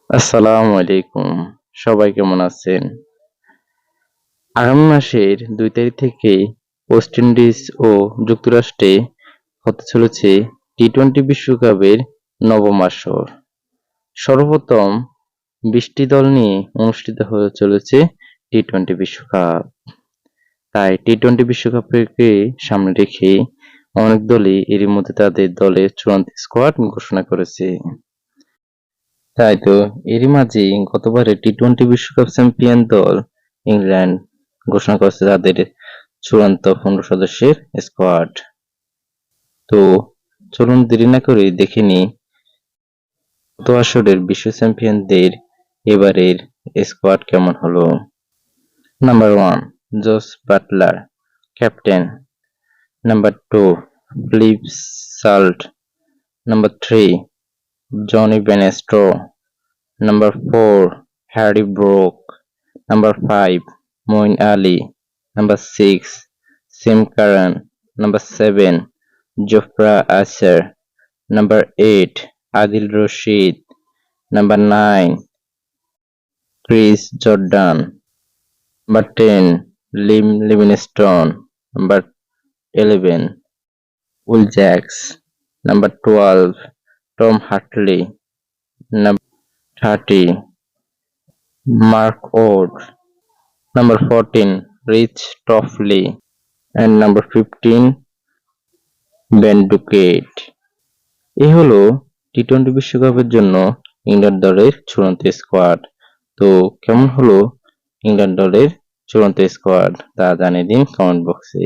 আসসালামু আলাইকুম। সবাই কেমন আছেন? আগামী মাসের ২ তারিখ থেকে ওয়েস্ট ইন্ডিজ ও যুক্তরাষ্ট্রে হতে চলেছে টি-টোয়েন্টি বিশ্বকাপের নবম আসর। সর্বপ্রথম ২০টি দল নিয়ে অনুষ্ঠিত হতে চলেছে টি-টোয়েন্টি বিশ্বকাপ। তাই টি-টোয়েন্টি বিশ্বকাপকে সামনে রেখে অনেক দলই এরই মধ্যে তাদের দলের চূড়ান্ত স্কোয়াড ঘোষণা করেছে। তাই তো এরই মাঝেই গতবারের টি-টোয়েন্টি বিশ্বকাপ চ্যাম্পিয়ন দল ইংল্যান্ড ঘোষণা করেছে তাদের চূড়ান্ত ১৫ সদস্যের স্কোয়াড। তো চলুন দেরি না করে দেখে নিই গত আসরের বিশ্ব চ্যাম্পিয়নদের এবারের স্কোয়াড কেমন হলো। Number 1 Jos Buttler, captain. Number 2 Philip Salt. Number 3 Jonny Bairstow. Number 4 Harry Brook. Number 5 Moin Ali. Number 6 Sim Curran. Number 7 Jofra Archer. Number 8 Adil Rashid. Number 9 Chris Jordan. Number 10 Lim Livingstone. Number 11 Will Jacks. Number 12 Tom Hartley. Number 30 Mark Ord. Number 14 Rich Toffley and number 15 Ben Duquette. এই হলো T twenty বিশ্বকাপের জন্য England দলের চূড়ান্ত squad. তো কেমন হলো England দলের চূড়ান্ত স্কোয়াড তা জানিয়ে দিন কমেন্ট বক্সে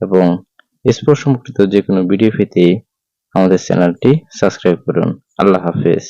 এবং স্পোর্টস সম্পর্কিত যে কোনো ভিডিও পেতে আমাদের চ্যানেলটি সাবস্ক্রাইব করুন। আল্লাহ হাফেজ।